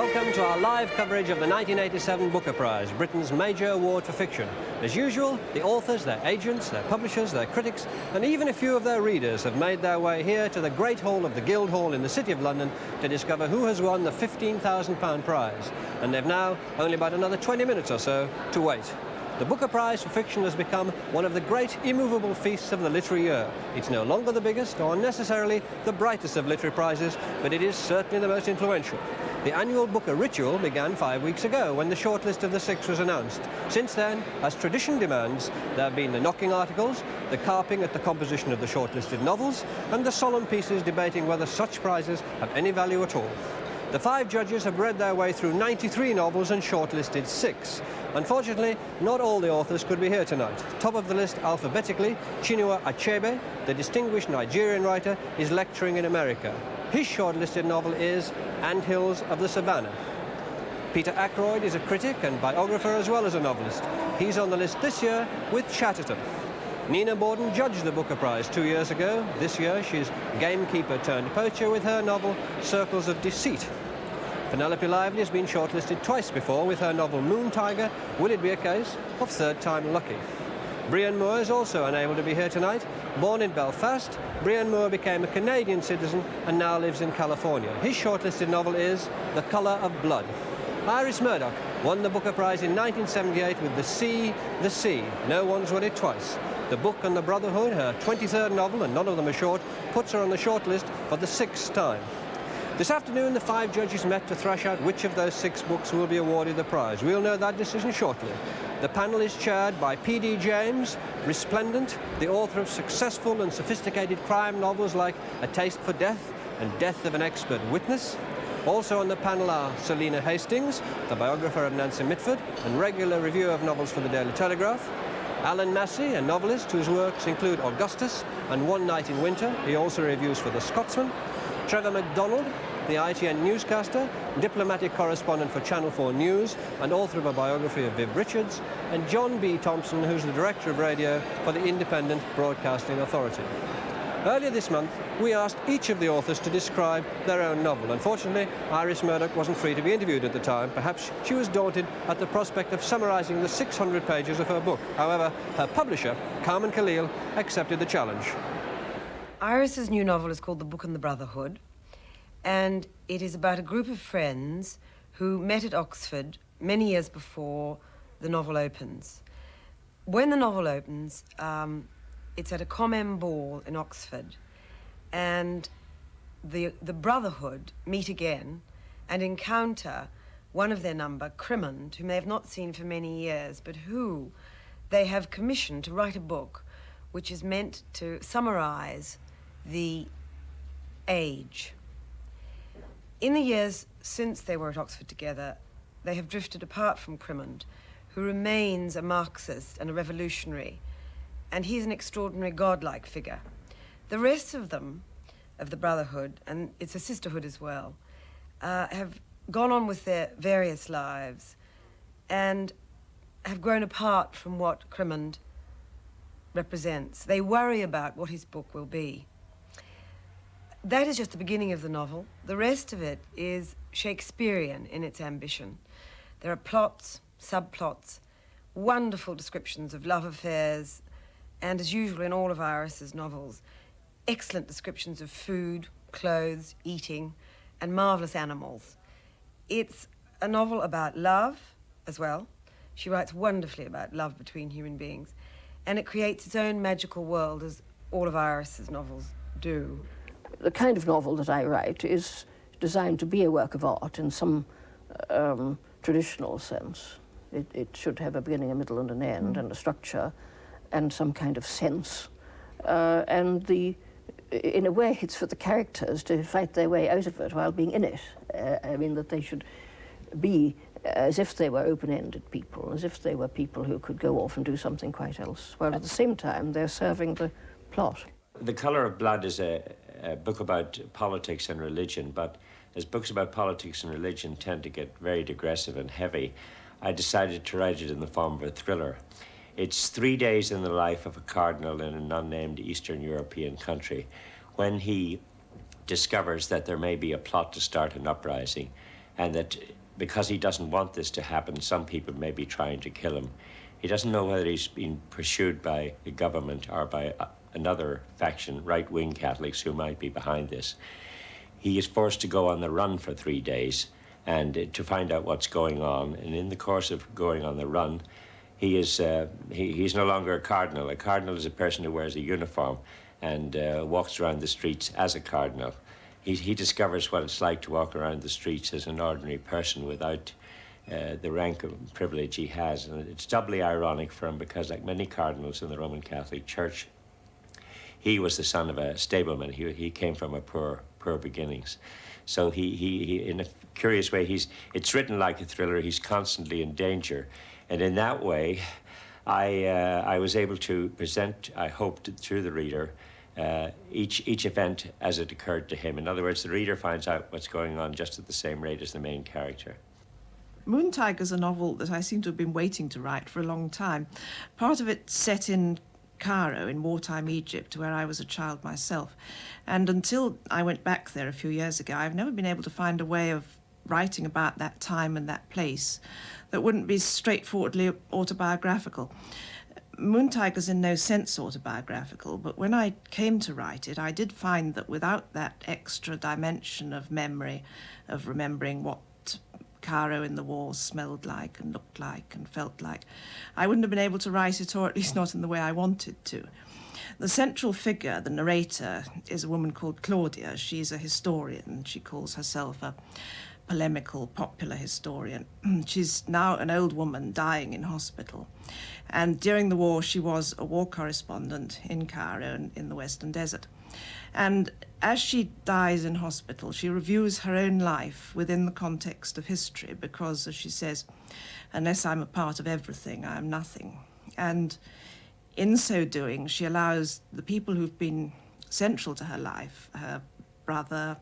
Welcome to our live coverage of the 1987 Booker Prize, Britain's major award for fiction. As usual, the authors, their agents, their publishers, their critics, and even a few of their readers have made their way here to the Great Hall of the Guildhall in the City of London to discover who has won the £15,000 prize. And they've now only about another 20 minutes or so to wait. The Booker Prize for Fiction has become one of the great immovable feasts of the literary year. It's no longer the biggest or necessarily the brightest of literary prizes, but it is certainly the most influential. The annual Booker ritual began 5 weeks ago when the shortlist of the 6 was announced. Since then, as tradition demands, there have been the knocking articles, the carping at the composition of the shortlisted novels, and the solemn pieces debating whether such prizes have any value at all. The 5 judges have read their way through 93 novels and shortlisted 6. Unfortunately, not all the authors could be here tonight. Top of the list alphabetically, Chinua Achebe, the distinguished Nigerian writer, is lecturing in America. His shortlisted novel is Anthills of the Savannah. Peter Ackroyd is a critic and biographer as well as a novelist. He's on the list this year with Chatterton. Nina Bawden judged the Booker Prize 2 years ago. This year she's gamekeeper turned poacher with her novel Circles of Deceit. Penelope Lively has been shortlisted twice before with her novel Moon Tiger. Will it be a case of third time lucky? Brian Moore is also unable to be here tonight. Born in Belfast, Brian Moore became a Canadian citizen and now lives in California. His shortlisted novel is The Colour of Blood. Iris Murdoch won the Booker Prize in 1978 with The Sea. No one's won it twice. The book and the Brotherhood, her 23rd novel, and none of them are short, puts her on the shortlist for the 6th time. This afternoon, the 5 judges met to thrash out which of those 6 books will be awarded the prize. We'll know that decision shortly. The panel is chaired by P.D. James, resplendent, the author of successful and sophisticated crime novels like A Taste for Death and Death of an Expert Witness. Also on the panel are Selina Hastings, the biographer of Nancy Mitford and regular reviewer of novels for the Daily Telegraph. Allan, a novelist whose works include Augustus and One Night in Winter. He also reviews for The Scotsman. Trevor McDonald, the ITN newscaster, diplomatic correspondent for Channel 4 News and author of a biography of Viv Richards, and John B. Thompson, who's the director of radio for the Independent Broadcasting Authority. Earlier this month, we asked each of the authors to describe their own novel. Unfortunately, Iris Murdoch wasn't free to be interviewed at the time. Perhaps she was daunted at the prospect of summarising the 600 pages of her book. However, her publisher, Carmen Khalil, accepted the challenge. Iris's new novel is called The Book and the Brotherhood, and it is about a group of friends who met at Oxford many years before the novel opens. When the novel opens, it's at a commem ball in Oxford, and the Brotherhood meet again and encounter one of their number, Crimond, whom they have not seen for many years, but who they have commissioned to write a book which is meant to summarise the age. In the years since they were at Oxford together, they have drifted apart from Crimond, who remains a Marxist and a revolutionary, and he's an extraordinary godlike figure. The rest of them, of the Brotherhood, and it's a sisterhood as well, have gone on with their various lives and have grown apart from what Crimond represents. They worry about what his book will be. That is just the beginning of the novel. The rest of it is Shakespearean in its ambition. There are plots, subplots, wonderful descriptions of love affairs, and as usual in all of Iris's novels, excellent descriptions of food, clothes, eating, and marvellous animals. It's a novel about love as well. She writes wonderfully about love between human beings, and it creates its own magical world, as all of Iris's novels do. The kind of novel that I write is designed to be a work of art in some traditional sense. It should have a beginning, a middle, and an end, and a structure, and some kind of sense. In a way, it's for the characters to fight their way out of it while being in it. I mean, that they should be as if they were open-ended people, as if they were people who could go off and do something quite else, while at the same time they're serving the plot. The Colour of Blood is a book about politics and religion, but as books about politics and religion tend to get very digressive and heavy, I decided to write it in the form of a thriller. It's 3 days in the life of a cardinal in an unnamed Eastern European country when he discovers that there may be a plot to start an uprising, and that because he doesn't want this to happen, some people may be trying to kill him. He doesn't know whether he's being pursued by the government or by another faction, right-wing Catholics, who might be behind this. He is forced to go on the run for 3 days and to find out what's going on. And in the course of going on the run, he's no longer a cardinal. A cardinal is a person who wears a uniform and walks around the streets as a cardinal. He discovers what it's like to walk around the streets as an ordinary person without the rank and privilege he has. And it's doubly ironic for him because, like many cardinals in the Roman Catholic Church, he was the son of a stableman. He came from a poor beginnings. So he in a curious way, it's written like a thriller. He's constantly in danger. And in that way, I was able to present, I hoped, through the reader, each event as it occurred to him. In other words, the reader finds out what's going on just at the same rate as the main character. Moon Tiger's a novel that I seem to have been waiting to write for a long time. Part of it set in Cairo in wartime Egypt, where I was a child myself. And until I went back there a few years ago, I've never been able to find a way of writing about that time and that place that wouldn't be straightforwardly autobiographical. Moon Tiger's in no sense autobiographical, but when I came to write it, I did find that without that extra dimension of memory, of remembering what Cairo in the war smelled like and looked like and felt like, I wouldn't have been able to write it, or at least not in the way I wanted to. The central figure, the narrator, is a woman called Claudia. She's a historian. She calls herself a polemical, popular historian. She's now an old woman dying in hospital. And during the war, she was a war correspondent in Cairo and in the Western Desert. And as she dies in hospital, she reviews her own life within the context of history because, as she says, unless I'm a part of everything, I am nothing. And in so doing, she allows the people who've been central to her life, her brother,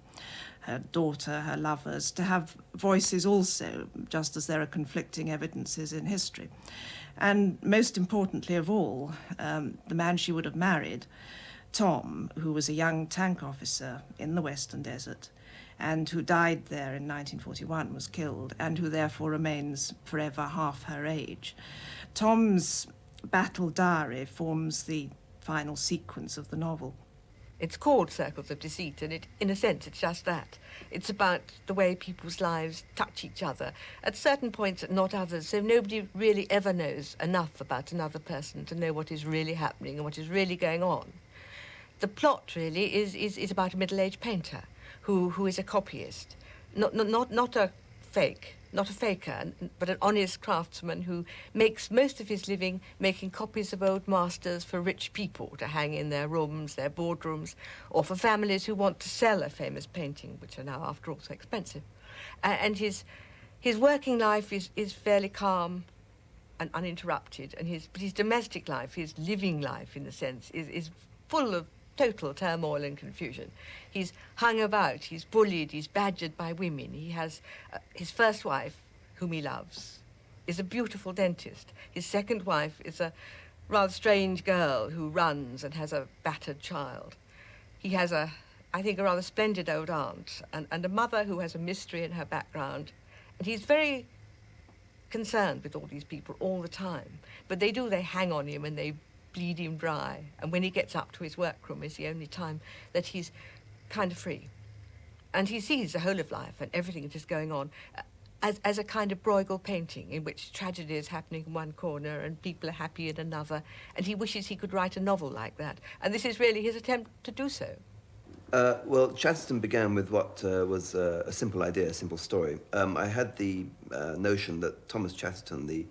her daughter, her lovers, to have voices also, just as there are conflicting evidences in history. And most importantly of all, the man she would have married, Tom, who was a young tank officer in the Western Desert and who died there in 1941, was killed, and who therefore remains forever half her age. Tom's battle diary forms the final sequence of the novel. It's called Circles of Deceit, and in a sense, it's just that. It's about the way people's lives touch each other, at certain points, at not others, so nobody really ever knows enough about another person to know what is really happening and what is really going on. The plot, really, is about a middle-aged painter who is a copyist, not a fake, not a faker, but an honest craftsman who makes most of his living making copies of old masters for rich people to hang in their rooms, their boardrooms, or for families who want to sell a famous painting, which are now, after all, so expensive. And his working life is fairly calm and uninterrupted, and his domestic life, his living life, in a sense, is full of total turmoil and confusion. He's hung about, he's bullied, he's badgered by women. He has his first wife, whom he loves, is a beautiful dentist. His second wife is a rather strange girl who runs and has a battered child. He has I think, a rather splendid old aunt and a mother who has a mystery in her background. And he's very concerned with all these people all the time. But they hang on him and they bleed him dry, and when he gets up to his workroom is the only time that he's kind of free. And he sees the whole of life and everything that is going on as a kind of Bruegel painting in which tragedy is happening in one corner and people are happy in another, and he wishes he could write a novel like that. And this is really his attempt to do so. Well, Chatterton began with what was a simple idea, a simple story. I had the notion that Thomas Chatterton, the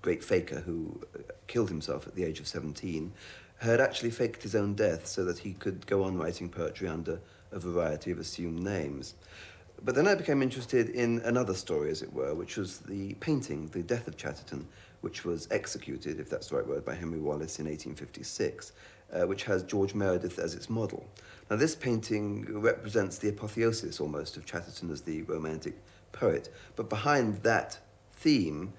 great faker who killed himself at the age of 17, had actually faked his own death so that he could go on writing poetry under a variety of assumed names. But then I became interested in another story, as it were, which was the painting, The Death of Chatterton, which was executed, if that's the right word, by Henry Wallace in 1856, which has George Meredith as its model. Now, this painting represents the apotheosis, almost, of Chatterton as the romantic poet. But behind that theme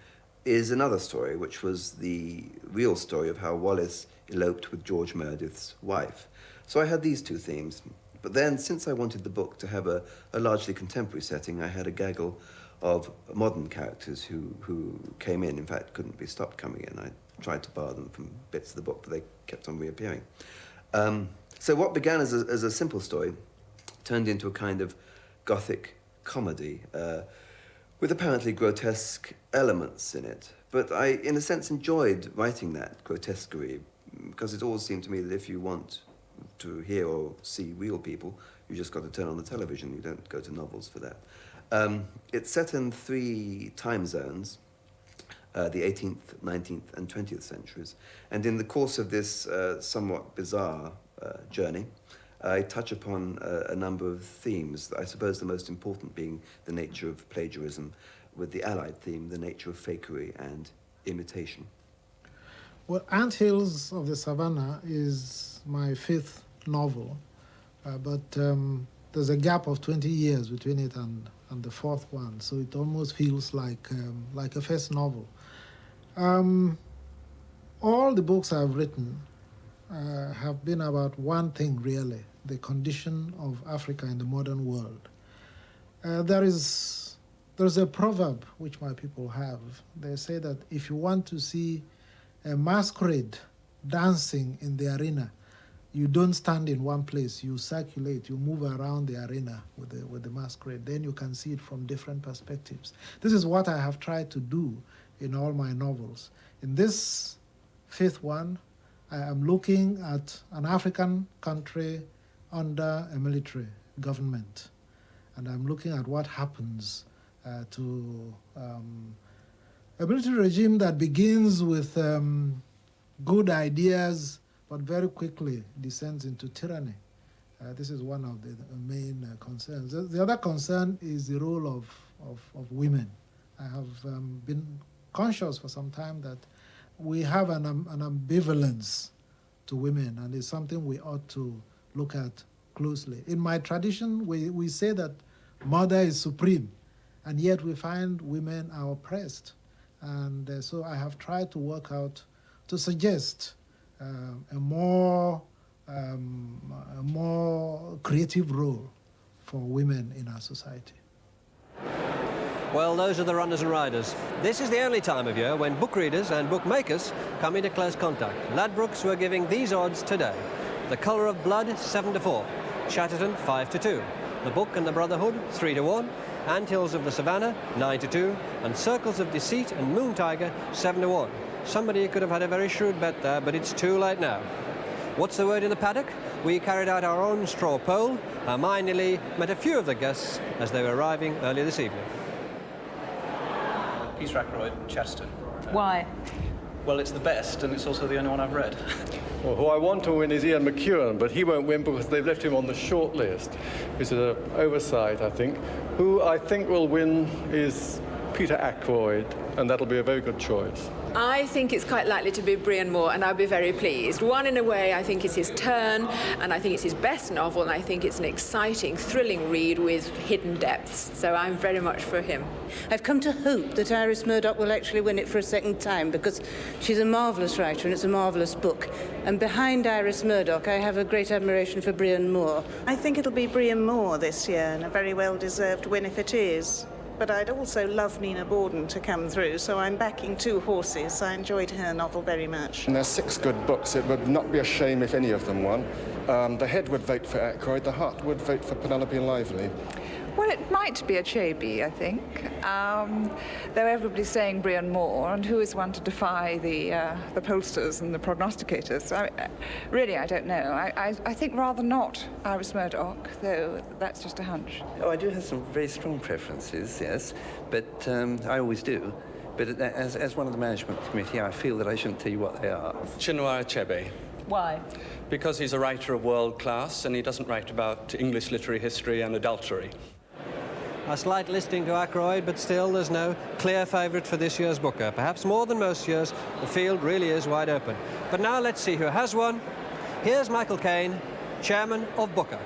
is another story, which was the real story of how Wallace eloped with George Meredith's wife. So I had these two themes, But then, since I wanted the book to have a largely contemporary setting, I had a gaggle of modern characters who came in. In fact, couldn't be stopped coming in. I tried to bar them from bits of the book, but they kept on reappearing. So what began as a simple story turned into a kind of Gothic comedy with apparently grotesque elements in it. But I, in a sense, enjoyed writing that grotesquerie because it always seemed to me that if you want to hear or see real people, you just got to turn on the television. You don't go to novels for that. It's set in 3 time zones, the 18th, 19th, and 20th centuries. And in the course of this somewhat bizarre journey, I touch upon a number of themes, I suppose the most important being the nature of plagiarism, with the allied theme, the nature of fakery and imitation. Well, Anthills of the Savannah is my 5th novel, but there's a gap of 20 years between it and the 4th one, so it almost feels like a first novel. All the books I've written have been about one thing, really, the condition of Africa in the modern world. There's a proverb which my people have. They say that if you want to see a masquerade dancing in the arena, you don't stand in one place, you circulate, you move around the arena with the masquerade. Then you can see it from different perspectives. This is what I have tried to do in all my novels. In this 5th one, I am looking at an African country under a military government. And I'm looking at what happens to a military regime that begins with good ideas, but very quickly descends into tyranny. This is one of the main concerns. The other concern is the role of women. I have been conscious for some time that we have an ambivalence to women, and it's something we ought to look at closely. In my tradition, we say that mother is supreme, and yet we find women are oppressed. And so I have tried to work out, to suggest a more creative role for women in our society. Well, those are the runners and riders. This is the only time of year when book readers and bookmakers come into close contact. Ladbrokes were giving these odds today. The Colour of Blood, 7-4. Chatterton, 5-2. The Book and the Brotherhood, 3-1. Anthills of the Savannah, 9-2. And Circles of Deceit and Moon Tiger, 7-1. Somebody could have had a very shrewd bet there, but it's too late now. What's the word in the paddock? We carried out our own straw poll. Hermione Lee met a few of the guests as they were arriving earlier this evening. Peter Ackroyd, Chatterton. Why? Well, it's the best, and it's also the only one I've read. Well, who I want to win is Ian McEwan, but he won't win because they've left him on the shortlist. It's an oversight, I think. Who I think will win is Peter Ackroyd, and that'll be a very good choice. I think it's quite likely to be Brian Moore, and I'll be very pleased. One, in a way, I think it's his turn, and I think it's his best novel, and I think it's an exciting, thrilling read with hidden depths. So I'm very much for him. I've come to hope that Iris Murdoch will actually win it for a second time, because she's a marvellous writer and it's a marvellous book. And behind Iris Murdoch, I have a great admiration for Brian Moore. I think it'll be Brian Moore this year, and a very well-deserved win if it is. But I'd also love Nina Bawden to come through, so I'm backing 2 horses. I enjoyed her novel very much. And there's 6 good books. It would not be a shame if any of them won. The head would vote for Ackroyd, the heart would vote for Penelope Lively. Well, it might be Achebe, I think, though everybody's saying Brian Moore, and who is one to defy the pollsters and the prognosticators? Really, I don't know. I think rather not Iris Murdoch, though that's just a hunch. Oh, I do have some very strong preferences, yes, but I always do. But as one of the management committee, I feel that I shouldn't tell you what they are. Chinua Achebe. Why? Because he's a writer of world class, and he doesn't write about English literary history and adultery. A slight listing to Ackroyd, but still there's no clear favourite for this year's Booker. Perhaps more than most years, the field really is wide open. But now let's see who has won. Here's Michael Caine, chairman of Booker.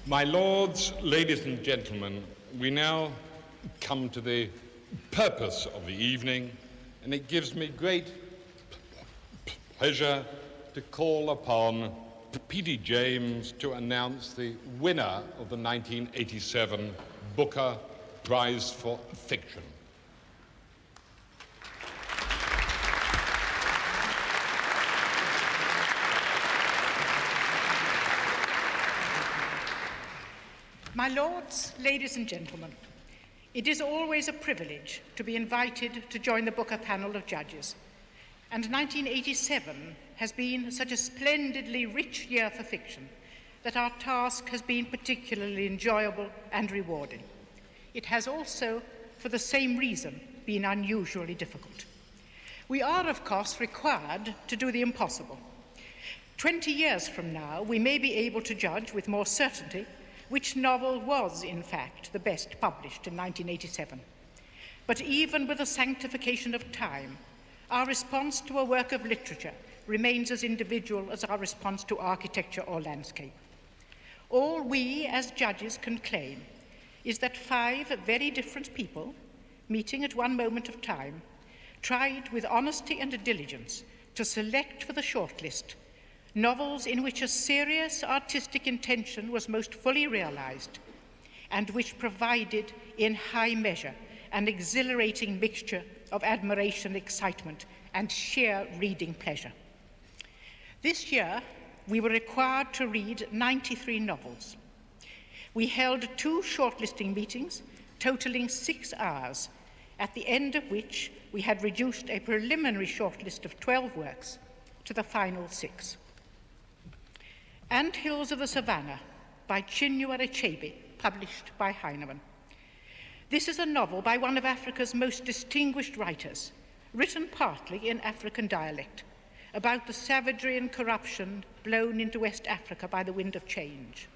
My lords, ladies and gentlemen, we now come to the purpose of the evening, and it gives me great pleasure to call upon P.D. James to announce the winner of the 1987 Booker Prize for Fiction. My lords, ladies and gentlemen, it is always a privilege to be invited to join the Booker panel of judges, and 1987 has been such a splendidly rich year for fiction that our task has been particularly enjoyable and rewarding. It has also, for the same reason, been unusually difficult. We are, of course, required to do the impossible. 20 years from now, we may be able to judge with more certainty which novel was, in fact, the best published in 1987. But even with the sanctification of time, our response to a work of literature remains as individual as our response to architecture or landscape. All we as judges can claim is that 5 very different people, meeting at one moment of time, tried with honesty and diligence to select for the shortlist novels in which a serious artistic intention was most fully realized and which provided in high measure an exhilarating mixture of admiration, excitement, and sheer reading pleasure. This year, we were required to read 93 novels. We held 2 shortlisting meetings totaling 6 hours, at the end of which we had reduced a preliminary shortlist of 12 works to the final 6. Anthills of the Savannah by Chinua Achebe, published by Heinemann. This is a novel by one of Africa's most distinguished writers, written partly in African dialect, about the savagery and corruption blown into West Africa by the wind of change.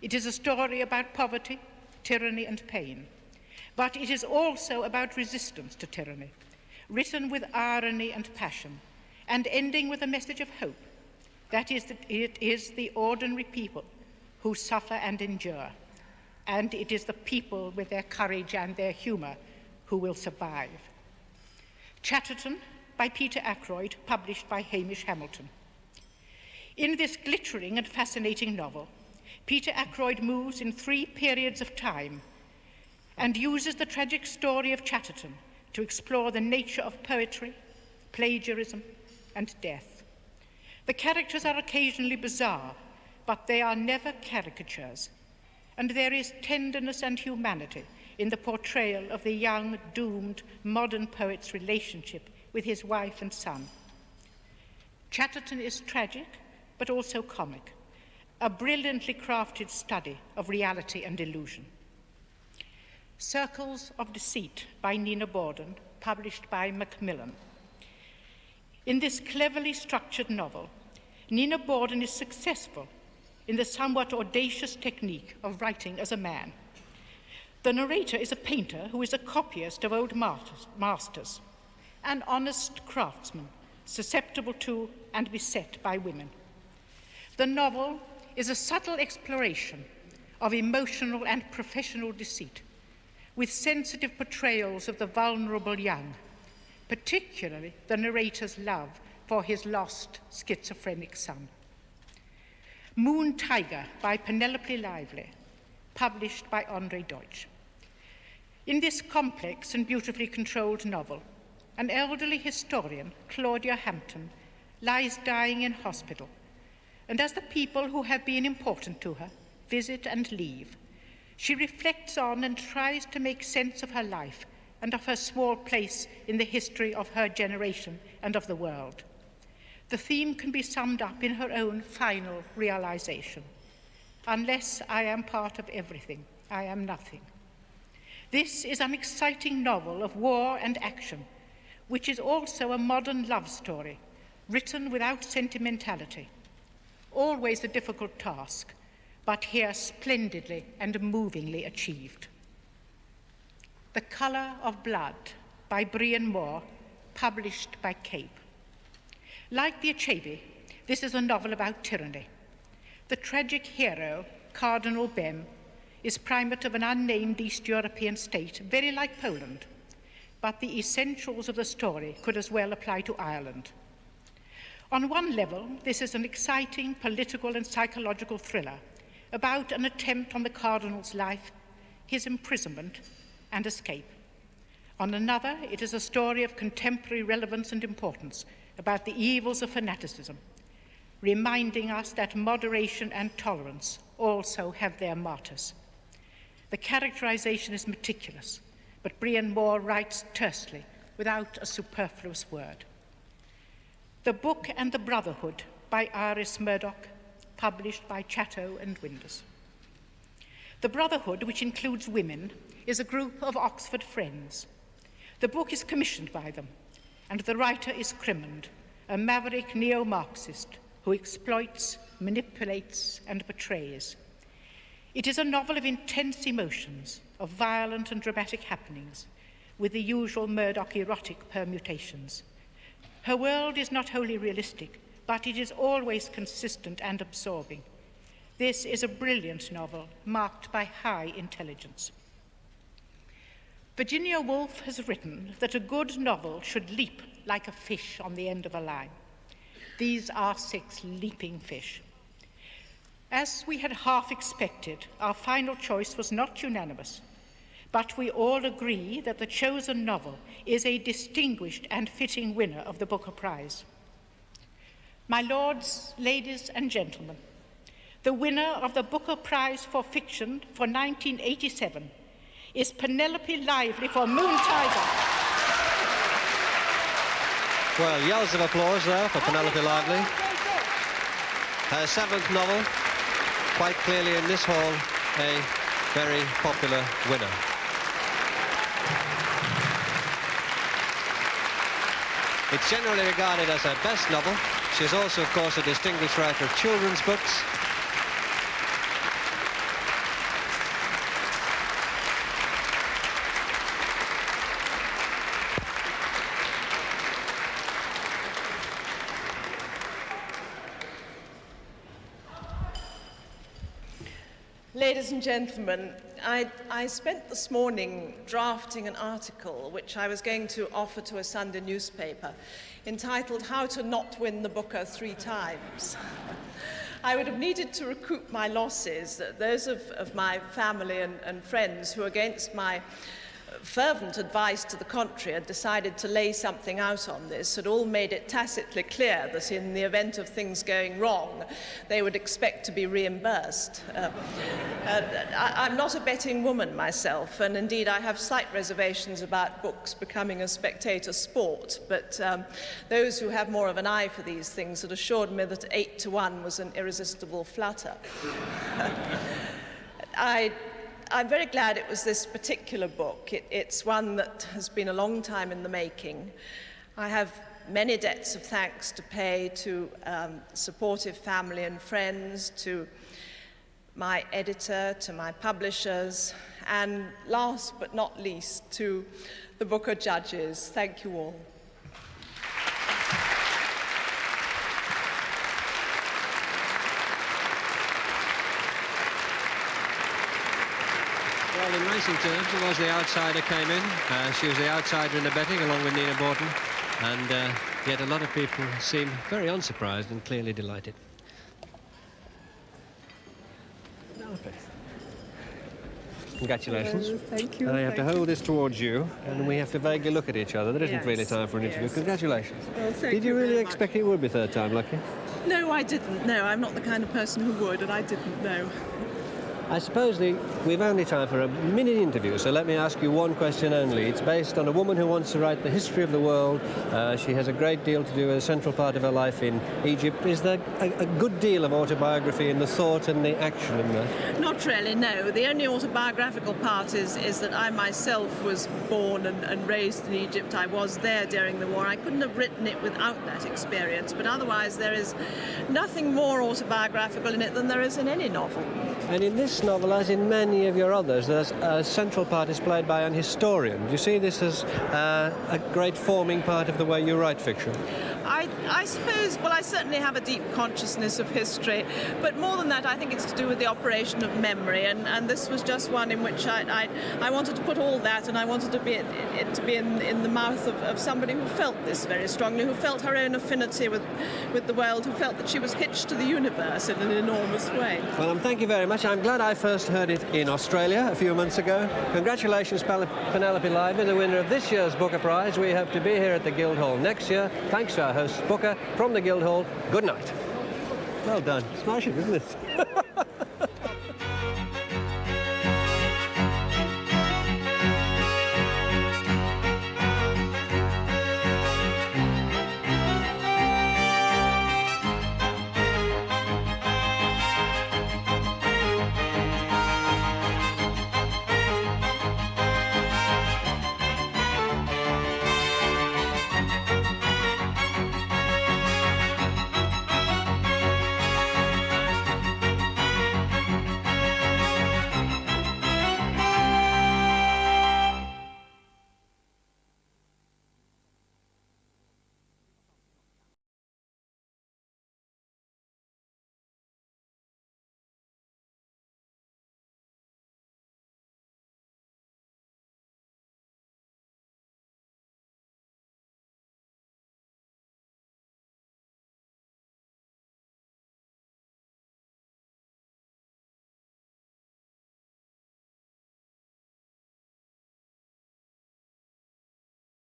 It is a story about poverty, tyranny, and pain, but it is also about resistance to tyranny, written with irony and passion, and ending with a message of hope. That is, that it is the ordinary people who suffer and endure, and it is the people with their courage and their humor who will survive. Chatterton by Peter Ackroyd, published by Hamish Hamilton. In this glittering and fascinating novel, Peter Ackroyd moves in 3 periods of time and uses the tragic story of Chatterton to explore the nature of poetry, plagiarism, and death. The characters are occasionally bizarre, but they are never caricatures, and there is tenderness and humanity in the portrayal of the young, doomed, modern poet's relationship with his wife and son. Chatterton is tragic, but also comic, a brilliantly crafted study of reality and illusion. Circles of Deceit by Nina Bawden, published by Macmillan. In this cleverly structured novel, Nina Bawden is successful in the somewhat audacious technique of writing as a man. The narrator is a painter who is a copyist of old masters, an honest craftsman, susceptible to and beset by women. The novel is a subtle exploration of emotional and professional deceit, with sensitive portrayals of the vulnerable young, particularly the narrator's love for his lost schizophrenic son. Moon Tiger by Penelope Lively, published by Andre Deutsch. In this complex and beautifully controlled novel, an elderly historian, Claudia Hampton, lies dying in hospital, and as the people who have been important to her visit and leave, she reflects on and tries to make sense of her life and of her small place in the history of her generation and of the world. The theme can be summed up in her own final realization. Unless I am part of everything, I am nothing. This is an exciting novel of war and action, which is also a modern love story, written without sentimentality. Always a difficult task, but here splendidly and movingly achieved. The Colour of Blood by Brian Moore, published by Cape. Like the Achebe, this is a novel about tyranny. The tragic hero, Cardinal Bem, is primate of an unnamed East European state, very like Poland, but the essentials of the story could as well apply to Ireland. On one level, this is an exciting political and psychological thriller about an attempt on the Cardinal's life, his imprisonment, and escape. On another, it is a story of contemporary relevance and importance about the evils of fanaticism, reminding us that moderation and tolerance also have their martyrs. The characterization is meticulous, but Brian Moore writes tersely, without a superfluous word. The Book and the Brotherhood by Iris Murdoch, published by Chatto and Windus. The Brotherhood, which includes women, is a group of Oxford friends. The book is commissioned by them, and the writer is Crimond, a maverick neo-Marxist who exploits, manipulates, and betrays. It is a novel of intense emotions, of violent and dramatic happenings, with the usual Murdoch erotic permutations. Her world is not wholly realistic, but it is always consistent and absorbing. This is a brilliant novel, marked by high intelligence. Virginia Woolf has written that a good novel should leap like a fish on the end of a line. These are 6 leaping fish. As we had half expected, our final choice was not unanimous, but we all agree that the chosen novel is a distinguished and fitting winner of the Booker Prize. My lords, ladies, and gentlemen, the winner of the Booker Prize for Fiction for 1987 is Penelope Lively for Moon Tiger. Well, yells of applause there for Penelope Lively. Her 7th novel, quite clearly in this hall, a very popular winner. It's generally regarded as her best novel. She's also, of course, a distinguished writer of children's books. Ladies and gentlemen, I spent this morning drafting an article which I was going to offer to a Sunday newspaper entitled How to Not Win the Booker 3 Times. I would have needed to recoup my losses. Those of my family and friends who, against my fervent advice to the contrary, had decided to lay something out on this, had all made it tacitly clear that in the event of things going wrong, they would expect to be reimbursed. I'm not a betting woman myself, and indeed I have slight reservations about books becoming a spectator sport, but those who have more of an eye for these things had assured me that 8 to 1 was an irresistible flutter. I'm very glad it was this particular book. It's one that has been a long time in the making. I have many debts of thanks to pay to supportive family and friends, to my editor, to my publishers, and last but not least, to the Booker judges. Thank you all. Well, in racing terms, it was the outsider came in. She was the outsider in the betting, along with Nina Bawden. And yet a lot of people seem very unsurprised and clearly delighted. Penelope. Congratulations. Hello, thank you. I have to hold this towards you, and we have to vaguely look at each other. There isn't really time for an interview. Congratulations. Well, Did you really expect it would be 3rd time lucky? No, I didn't. No, I'm not the kind of person who would, and I didn't know. I suppose we've only time for a minute interview, so let me ask you one question only. It's based on a woman who wants to write the history of the world. She has a great deal to do with a central part of her life in Egypt. Is there a good deal of autobiography in the thought and the action in there? Not really, no. The only autobiographical part is that I myself was born and raised in Egypt. I was there during the war. I couldn't have written it without that experience, but otherwise there is nothing more autobiographical in it than there is in any novel. And in this novel, as in many of your others, there's a central part is played by an historian. Do you see this as a great forming part of the way you write fiction? I suppose, well, I certainly have a deep consciousness of history, but more than that, I think it's to do with the operation of memory, and this was just one in which I wanted to put all that, and I wanted it to be in the mouth of somebody who felt this very strongly, who felt her own affinity with the world, who felt that she was hitched to the universe in an enormous way. Well, thank you very much. I'm glad I first heard it in Australia a few months ago. Congratulations, Penelope Lively, the winner of this year's Booker Prize. We hope to be here at the Guildhall next year. Thanks to our host, Booker, from the Guildhall. Good night. Well done. Smashing, isn't it?